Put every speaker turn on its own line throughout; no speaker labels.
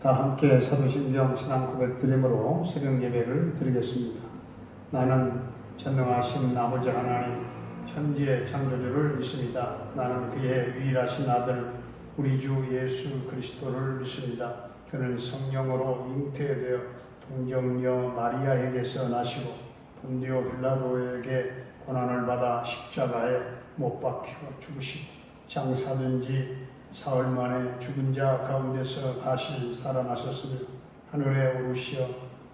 다 함께 사도신경 신앙 고백 드림으로 새벽 예배를 드리겠습니다. 나는 전능하신 아버지 하나님 천지의 창조주를 믿습니다. 나는 그의 유일하신 아들 우리 주 예수 그리스도를 믿습니다. 그는 성령으로 잉태되어 동정녀 마리아에게서 나시고 본디오 빌라도에게 고난을 받아 십자가에 못 박혀 죽으시고 장사된 지 사흘 만에 죽은 자 가운데서 다시 살아나셨으며 하늘에 오르시어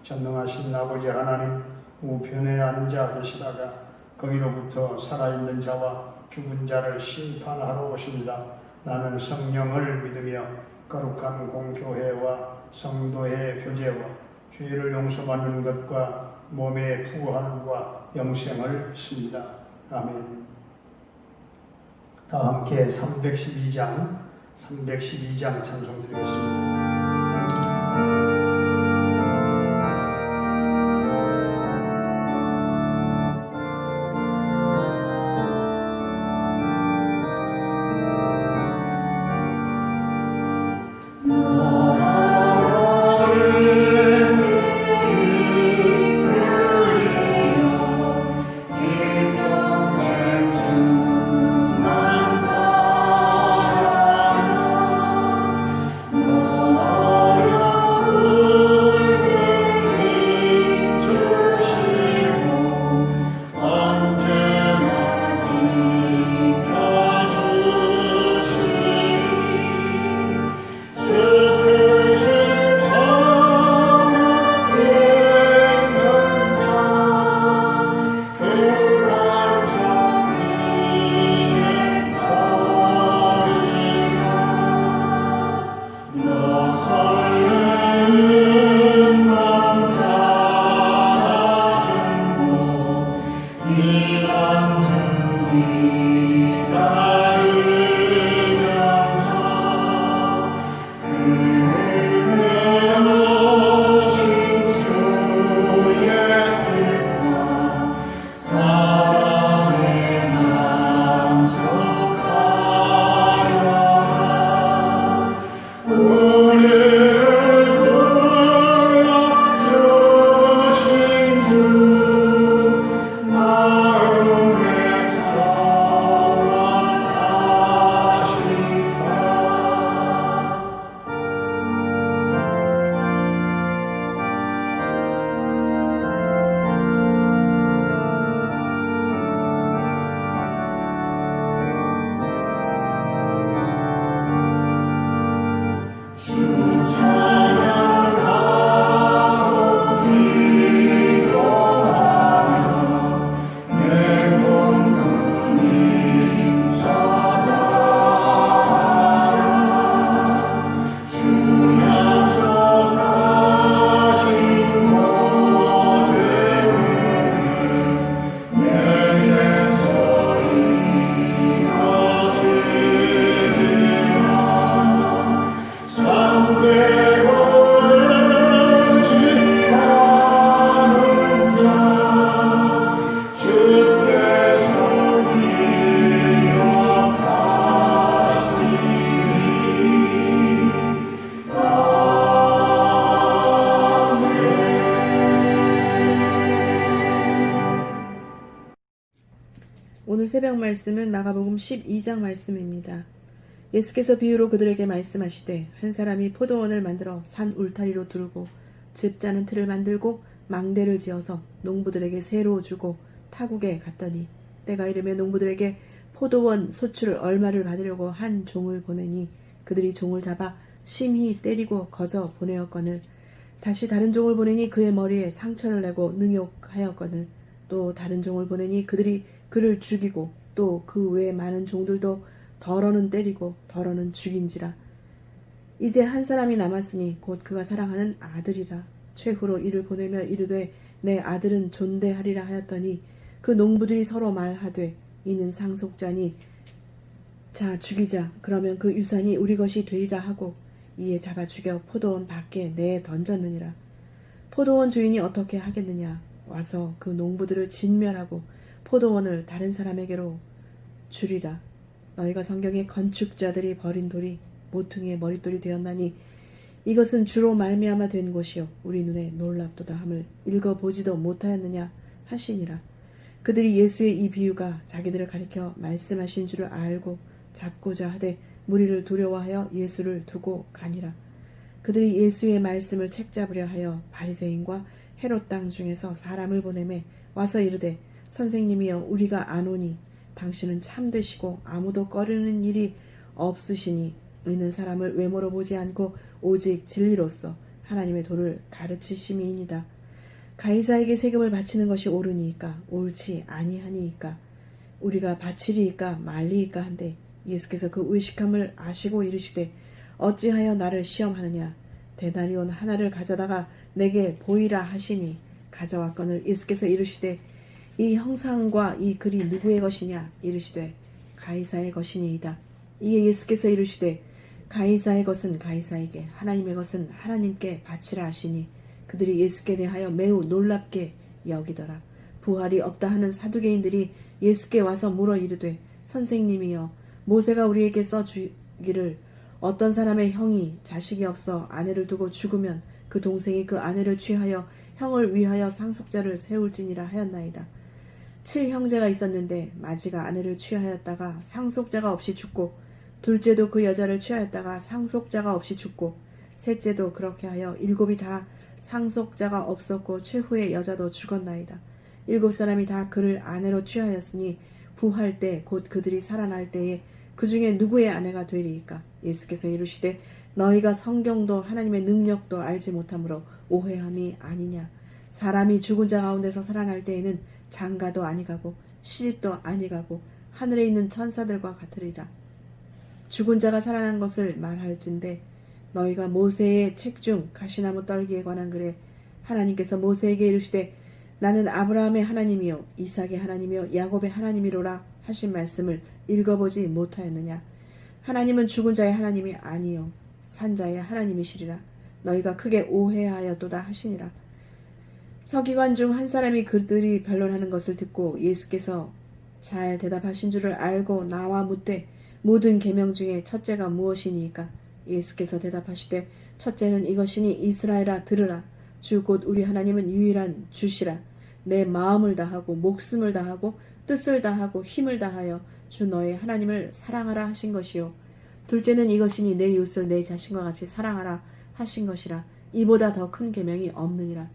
전능하신 아버지 하나님 우편에 앉아 계시다가 거기로부터 살아있는 자와 죽은 자를 심판하러 오십니다. 나는 성령을 믿으며 거룩한 공교회와 성도의 교제와 죄를 용서받는 것과 몸의 부활과 영생을 믿습니다. 아멘. 다 함께 312장 찬송 드리겠습니다.
오늘 새벽 말씀은 마가복음 12장 말씀입니다. 예수께서 비유로 그들에게 말씀하시되 한 사람이 포도원을 만들어 산 울타리로 두르고 즙 짜는 틀을 만들고 망대를 지어서 농부들에게 새로 주고 타국에 갔더니 때가 이르며 농부들에게 포도원 소출을 얼마를 받으려고 한 종을 보내니 그들이 종을 잡아 심히 때리고 거저 보내었거늘 다시 다른 종을 보내니 그의 머리에 상처를 내고 능욕하였거늘 또 다른 종을 보내니 그들이 그를 죽이고 또 그 외에 많은 종들도 더러는 때리고 더러는 죽인지라. 이제 한 사람이 남았으니 곧 그가 사랑하는 아들이라. 최후로 이를 보내며 이르되 내 아들은 존대하리라 하였더니 그 농부들이 서로 말하되 이는 상속자니 자 죽이자. 그러면 그 유산이 우리 것이 되리라 하고 이에 잡아 죽여 포도원 밖에 내에 던졌느니라. 포도원 주인이 어떻게 하겠느냐. 와서 그 농부들을 진멸하고 포도원을 다른 사람에게로 주리라. 너희가 성경에 건축자들이 버린 돌이 모퉁이의 머릿돌이 되었나니 이것은 주로 말미암아 된 것이요 우리 눈에 놀랍도다 함을 읽어보지도 못하였느냐 하시니라. 그들이 예수의 이 비유가 자기들을 가리켜 말씀하신 줄을 알고 잡고자 하되 무리를 두려워하여 예수를 두고 가니라. 그들이 예수의 말씀을 책잡으려 하여 바리새인과 헤롯 땅 중에서 사람을 보내매 와서 이르되 선생님이여 우리가 아노니 당신은 참되시고 아무도 꺼리는 일이 없으시니 있는 사람을 외모로 보지 않고 오직 진리로서 하나님의 도를 가르치심이니이다. 가이사에게 세금을 바치는 것이 옳으니이까 옳지 아니하니이까 우리가 바치리이까 말리이까 한데 예수께서 그 의식함을 아시고 이르시되 어찌하여 나를 시험하느냐 데나리온 하나를 가져다가 내게 보이라 하시니 가져왔거늘 예수께서 이르시되 이 형상과 이 글이 누구의 것이냐 이르시되 가이사의 것이니이다. 이에 예수께서 이르시되 가이사의 것은 가이사에게 하나님의 것은 하나님께 바치라 하시니 그들이 예수께 대하여 매우 놀랍게 여기더라. 부활이 없다 하는 사두개인들이 예수께 와서 물어 이르되 선생님이여 모세가 우리에게 써주기를 어떤 사람의 형이 자식이 없어 아내를 두고 죽으면 그 동생이 그 아내를 취하여 형을 위하여 상속자를 세울지니라 하였나이다. 7형제가 있었는데 마지가 아내를 취하였다가 상속자가 없이 죽고 둘째도 그 여자를 취하였다가 상속자가 없이 죽고 셋째도 그렇게 하여 7이 다 상속자가 없었고 최후의 여자도 죽었나이다. 7사람이 다 그를 아내로 취하였으니 부할 때 곧 그들이 살아날 때에 그 중에 누구의 아내가 되리이까? 예수께서 이르시되 너희가 성경도 하나님의 능력도 알지 못함으로 오해함이 아니냐. 사람이 죽은 자 가운데서 살아날 때에는 장가도 아니가고 시집도 아니가고 하늘에 있는 천사들과 같으리라. 죽은 자가 살아난 것을 말할진대 너희가 모세의 책 중 가시나무 떨기에 관한 글에 하나님께서 모세에게 이르시되 나는 아브라함의 하나님이요 이삭의 하나님이요 야곱의 하나님이로라 하신 말씀을 읽어보지 못하였느냐. 하나님은 죽은 자의 하나님이 아니요 산 자의 하나님이시리라. 너희가 크게 오해하였도다 하시니라. 서기관 중 한 사람이 그들이 변론하는 것을 듣고 예수께서 잘 대답하신 줄을 알고 나와 묻되 모든 계명 중에 첫째가 무엇이니까? 예수께서 대답하시되 첫째는 이것이니 이스라엘아 들으라. 주 곧 우리 하나님은 유일한 주시라. 내 마음을 다하고 목숨을 다하고 뜻을 다하고 힘을 다하여 주 너의 하나님을 사랑하라 하신 것이요. 둘째는 이것이니 내 이웃을 내 자신과 같이 사랑하라 하신 것이라. 이보다 더 큰 계명이 없느니라.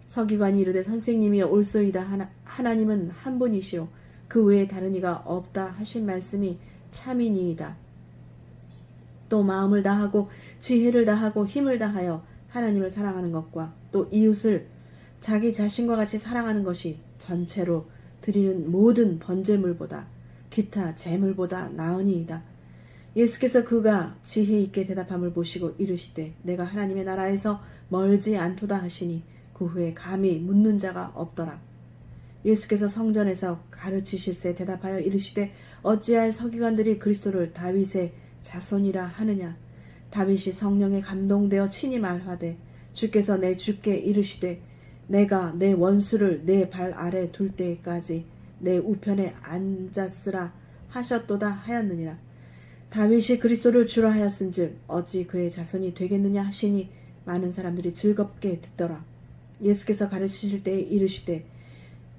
서기관이 이르되 선생님이여 옳소이다. 하나님은 한 분이시요 그 외에 다른 이가 없다 하신 말씀이 참이니이다. 또 마음을 다하고 지혜를 다하고 힘을 다하여 하나님을 사랑하는 것과 또 이웃을 자기 자신과 같이 사랑하는 것이 전체로 드리는 모든 번제물보다 기타 제물보다 나으니이다. 예수께서 그가 지혜 있게 대답함을 보시고 이르시되 내가 하나님의 나라에서 멀지 않도다 하시니 그 후에 감히 묻는 자가 없더라. 예수께서 성전에서 가르치실세 대답하여 이르시되 어찌하여 서기관들이 그리스도를 다윗의 자손이라 하느냐. 다윗이 성령에 감동되어 친히 말하되 주께서 내 주께 이르시되 내가 내 원수를 내 발 아래 둘 때까지 내 우편에 앉았으라 하셨도다 하였느니라. 다윗이 그리스도를 주라 하였은즉 어찌 그의 자손이 되겠느냐 하시니 많은 사람들이 즐겁게 듣더라. 예수께서 가르치실 때에 이르시되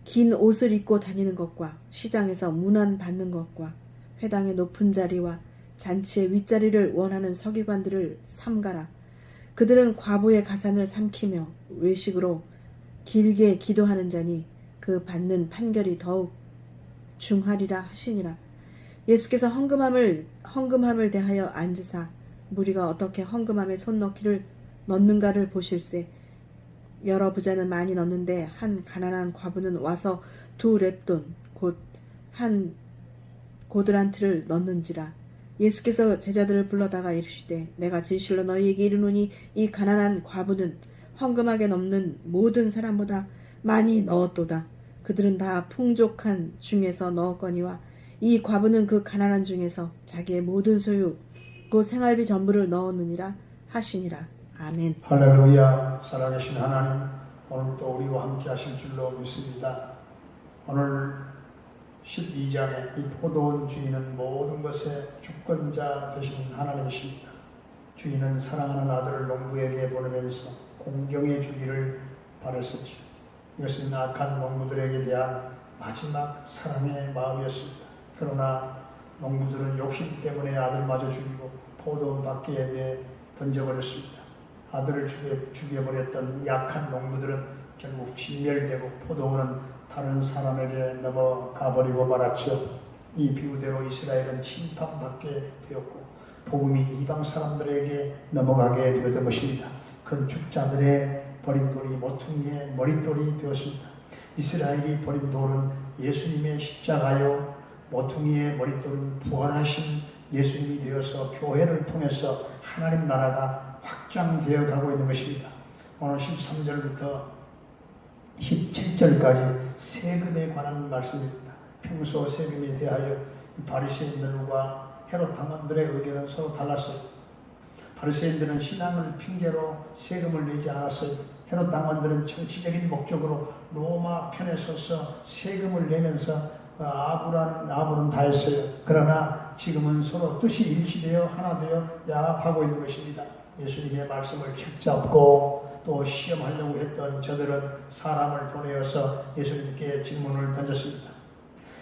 긴 옷을 입고 다니는 것과 시장에서 문안 받는 것과 회당의 높은 자리와 잔치의 윗자리를 원하는 서기관들을 삼가라. 그들은 과부의 가산을 삼키며 외식으로 길게 기도하는 자니 그 받는 판결이 더욱 중하리라 하시니라. 예수께서 헌금함을 대하여 앉으사 무리가 어떻게 헌금함에 손 넣는가를 보실세. 여러 부자는 많이 넣는데 한 가난한 과부는 와서 2렙돈 곧 한 고드란트를 넣는지라. 예수께서 제자들을 불러다가 이르시되 내가 진실로 너희에게 이르노니 이 가난한 과부는 헌금하게 넘는 모든 사람보다 많이 넣었도다. 그들은 다 풍족한 중에서 넣었거니와 이 과부는 그 가난한 중에서 자기의 모든 소유 곧 생활비 전부를 넣었느니라 하시니라. 아멘.
할렐루야. 살아계신 하나님, 오늘도 우리와 함께 하실 줄로 믿습니다. 오늘 12장의 이 포도원 주인은 모든 것의 주권자 되시는 하나님이십니다. 주인은 사랑하는 아들을 농부에게 보내면서 공경해 주기를 바랬었죠. 이것은 악한 농부들에게 대한 마지막 사랑의 마음이었습니다. 그러나 농부들은 욕심 때문에 아들마저 죽이고 포도원 밖에 내 던져버렸습니다. 아들을 죽여버렸던 이 악한 농부들은 결국 진멸되고 포도원은 다른 사람에게 넘어가 버리고 말았죠. 이 비유대로 이스라엘은 심판받게 되었고 복음이 이방 사람들에게 넘어가게 되었던 것입니다. 건축자들의 버린 돌이 모퉁이의 머릿돌이 되었습니다. 이스라엘이 버린 돌은 예수님의 십자가요, 모퉁이의 머릿돌은 부활하신 예수님이 되어서 교회를 통해서 하나님 나라가 확장되어 가고 있는 것입니다. 오늘 13절부터 17절까지 세금에 관한 말씀입니다. 평소 세금에 대하여 바리새인들과 헤롯 당원들의 의견은 서로 달랐어요. 바리새인들은 신앙을 핑계로 세금을 내지 않았어요. 헤롯 당원들은 정치적인 목적으로 로마 편에 서서 세금을 내면서 아부는 다 했어요. 그러나 지금은 서로 뜻이 일치되어 하나 되어 야합하고 있는 것입니다. 예수님의 말씀을 책잡고 또 시험하려고 했던 저들은 사람을 보내어서 예수님께 질문을 던졌습니다.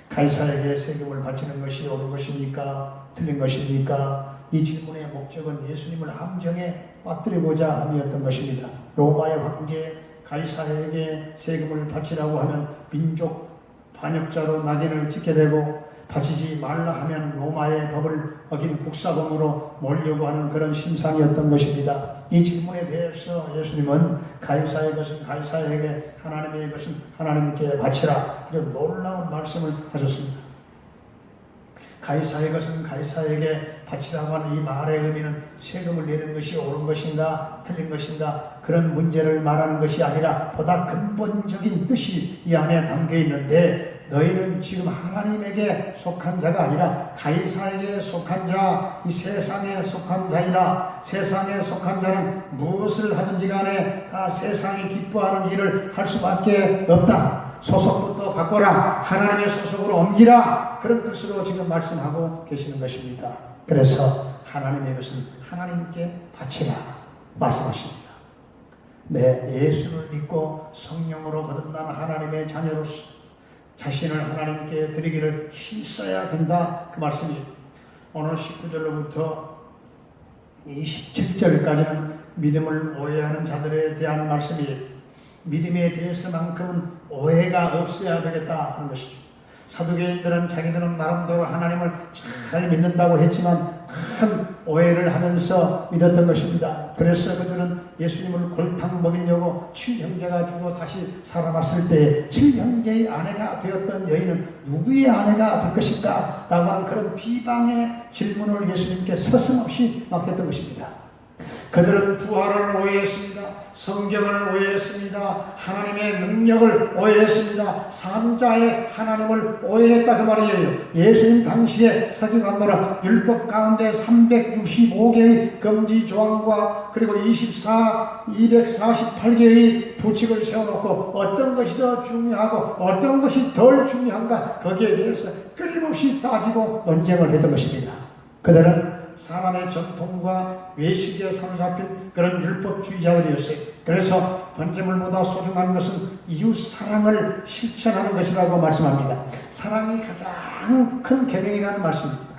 가이사에게 세금을 바치는 것이 옳은 것입니까? 틀린 것입니까? 이 질문의 목적은 예수님을 함정에 빠뜨리고자 함이었던 것입니다. 로마의 황제 가이사에게 세금을 바치라고 하면 민족 반역자로 낙인을 찍게 되고 바치지 말라 하면 로마의 법을 어긴 국사범으로 몰려고 하는 그런 심상이었던 것입니다. 이 질문에 대해서 예수님은 가이사의 것은 가이사에게, 하나님의 것은 하나님께 바치라, 아주 놀라운 말씀을 하셨습니다. 가이사의 것은 가이사에게 바치라고 하는 이 말의 의미는 세금을 내는 것이 옳은 것인가 틀린 것인가 그런 문제를 말하는 것이 아니라 보다 근본적인 뜻이 이 안에 담겨 있는데, 너희는 지금 하나님에게 속한 자가 아니라 가이사에게 속한 자, 이 세상에 속한 자이다. 세상에 속한 자는 무엇을 하든지 간에 다 세상이 기뻐하는 일을 할 수밖에 없다. 소속부터 바꿔라. 하나님의 소속으로 옮기라. 그런 뜻으로 지금 말씀하고 계시는 것입니다. 그래서 하나님의 것은 하나님께 바치라 말씀하십니다. 예수를 믿고 성령으로 거듭난 하나님의 자녀로서 자신을 하나님께 드리기를 힘써야 된다, 그 말씀이에요. 오늘 19절로부터 27절까지는 믿음을 오해하는 자들에 대한 말씀이에요. 믿음에 대해서만큼은 오해가 없어야 되겠다 하는 것이죠. 사두개인들은 자기들은 나름대로 하나님을 잘 믿는다고 했지만 큰 오해를 하면서 믿었던 것입니다. 그래서 그들은 예수님을 골탕 먹이려고 7형제가 죽어 다시 살아났을 때 7형제의 아내가 되었던 여인은 누구의 아내가 될 것일까? 라고 하는 그런 비방의 질문을 예수님께 서슴없이 맡겼던 것입니다. 그들은 부활을 오해했습니다. 성경을 오해했습니다. 하나님의 능력을 오해했습니다. 산자의 하나님을 오해했다, 그 말이에요. 예수님 당시에 서기관노라 율법 가운데 365개의 금지 조항과 그리고 248개의 부칙을 세워놓고 어떤 것이 더 중요하고 어떤 것이 덜 중요한가, 거기에 대해서 끊임없이 따지고 논쟁을 했던 것입니다. 그들은 사람의 전통과 외식에 사로잡힌 그런 율법주의자들이었어요. 그래서 번제물보다 소중한 것은 이웃 사랑을 실천하는 것이라고 말씀합니다. 사랑이 가장 큰 계명이라는 말씀입니다.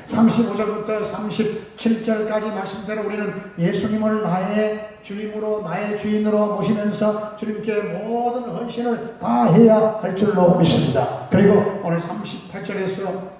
35절부터 37절까지 말씀대로 우리는 예수님을 나의 주님으로, 나의 주인으로 모시면서 주님께 모든 헌신을 다 해야 할 줄로 믿습니다. 그리고 오늘 38절에서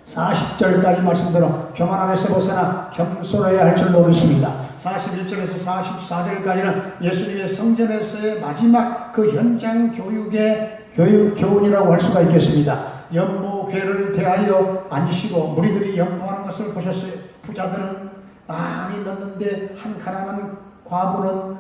40절까지 말씀대로 교만함에서 벗어나 겸손해야 할 줄로 믿습니다. 41절에서 44절까지는 예수님의 성전에서의 마지막 그 현장 교육의 교훈이라고 할 수가 있겠습니다. 연모궤를 대하여 앉으시고 무리들이 연모하는 것을 보셨어요. 부자들은 많이 넣는데 한 가난한 과부는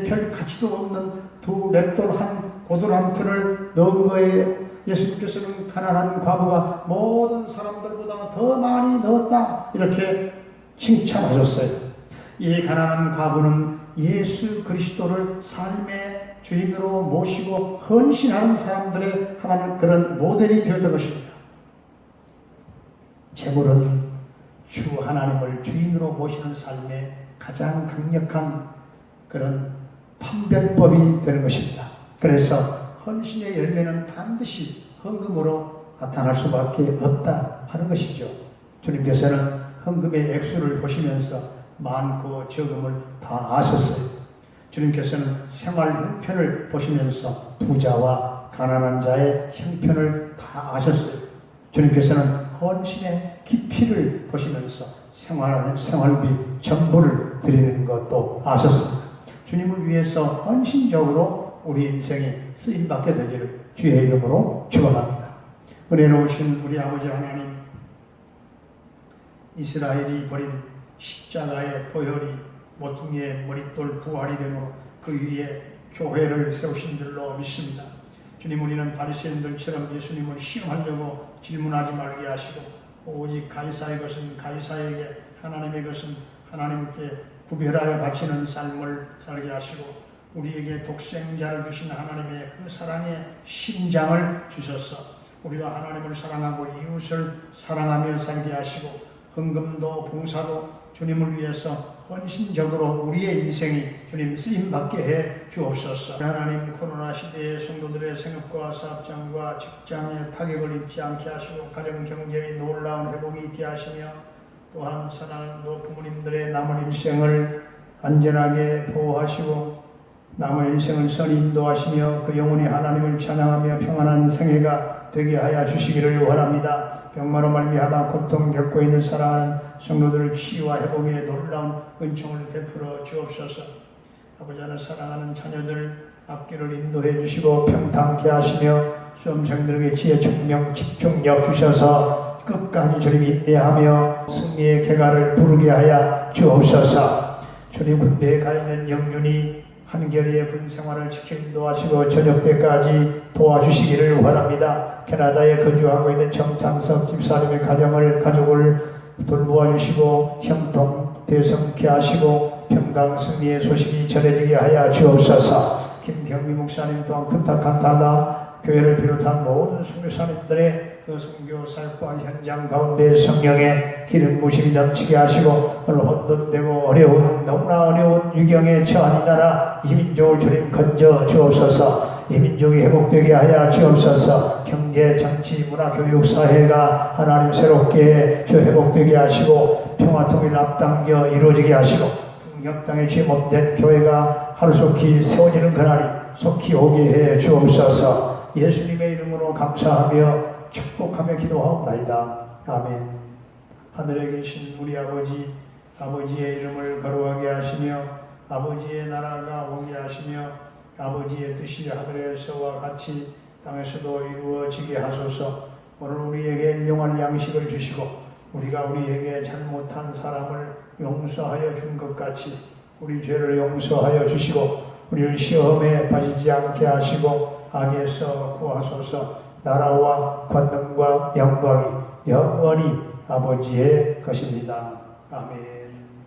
별 가치도 없는 2렙돈 한 고들 한 푼을 넣은 거예요. 예수님께서는 가난한 과부가 모든 사람들보다 더 많이 넣었다, 이렇게 칭찬하셨어요. 이 가난한 과부는 예수 그리스도를 삶의 주인으로 모시고 헌신하는 사람들의 하나는 그런 모델이 되었던 것입니다. 재물은 주 하나님을 주인으로 모시는 삶의 가장 강력한 그런 판별법이 되는 것입니다. 그래서 헌신의 열매는 반드시 헌금으로 나타날 수밖에 없다 하는 것이죠. 주님께서는 헌금의 액수를 보시면서 많고 적음을 다 아셨어요. 주님께서는 생활 형편을 보시면서 부자와 가난한 자의 형편을 다 아셨어요. 주님께서는 헌신의 깊이를 보시면서 생활비 전부를 드리는 것도 아셨습니다. 주님을 위해서 헌신적으로 우리 인생이 쓰임받게 되기를 주의 이름으로 축원합니다. 은혜로우신 우리 아버지 하나님, 이스라엘이 버린 십자가의 보혈이 모퉁이의 머릿돌 부활이 되므로 그 위에 교회를 세우신 줄로 믿습니다. 주님, 우리는 바리새인들처럼 예수님을 시험하려고 질문하지 말게 하시고 오직 가이사의 것은 가이사에게, 하나님의 것은 하나님께 구별하여 바치는 삶을 살게 하시고 우리에게 독생자를 주신 하나님의 그 사랑의 심장을 주셔서 우리가 하나님을 사랑하고 이웃을 사랑하며 살게 하시고 헌금도 봉사도 주님을 위해서 헌신적으로 우리의 인생이 주님 쓰임받게 해 주옵소서. 하나님, 코로나 시대의 성도들의 생업과 사업장과 직장에 타격을 입지 않게 하시고 가정 경제의 놀라운 회복이 있게 하시며 또한 사랑하는 부모님들의 남은 일생을 안전하게 보호하시고 남은 일생을 선히 인도하시며 그 영혼이 하나님을 찬양하며 평안한 생애가 되게 하여 주시기를 원합니다. 병마로 말미암아 고통 겪고 있는 사랑하는 성도들을 치유와 회복의 놀라운 은총을 베풀어 주옵소서. 아버지 하나, 사랑하는 자녀들 앞길을 인도해 주시고 평탄케 하시며 수험생들에게 지혜, 총명, 집중력 주셔서 끝까지 주님 인내하며 승리의 개가를 부르게 하여 주옵소서. 주님, 군대에 가 있는 영준이 한결의 군생활을 지켜 인도하시고 저녁 때까지 도와주시기를 원합니다. 캐나다에 거주하고 있는 정창석 집사님의 가족을 돌보아 주시고 형통 대성케 하시고 평강 승리의 소식이 전해지게 하여 주옵소서. 김경미 목사님 또한 부탁한 달라 교회를 비롯한 모든 선교사님들의 그 선교 사역과 현장 가운데 성령의 기름 부심이 넘치게 하시고 오늘 혼돈되고 너무나 어려운 위경에 처한 이 나라 이 민족을 주님 건져 주옵소서. 이 민족이 회복되게 하여 주옵소서. 경제, 정치, 문화, 교육, 사회가 하나님 새롭게 회복되게 하시고 평화 통일 앞당겨 이루어지게 하시고 북녘 땅에 죄못된 교회가 하루속히 세워지는 그날이 속히 오게 해 주옵소서. 예수님의 이름으로 감사하며 축복하며 기도하옵나이다. 아멘. 하늘에 계신 우리 아버지, 아버지의 이름을 거룩하게 하시며 아버지의 나라가 오게 하시며 아버지의 뜻이 하늘에서와 같이 땅에서도 이루어지게 하소서. 오늘 우리에게 일용할 양식을 주시고 우리가 우리에게 잘못한 사람을 용서하여 준 것 같이 우리 죄를 용서하여 주시고 우리를 시험에 빠지지 않게 하시고 악에서 구하소서. 나라와 권능과 영광이 영원히 아버지의 것입니다. 아멘.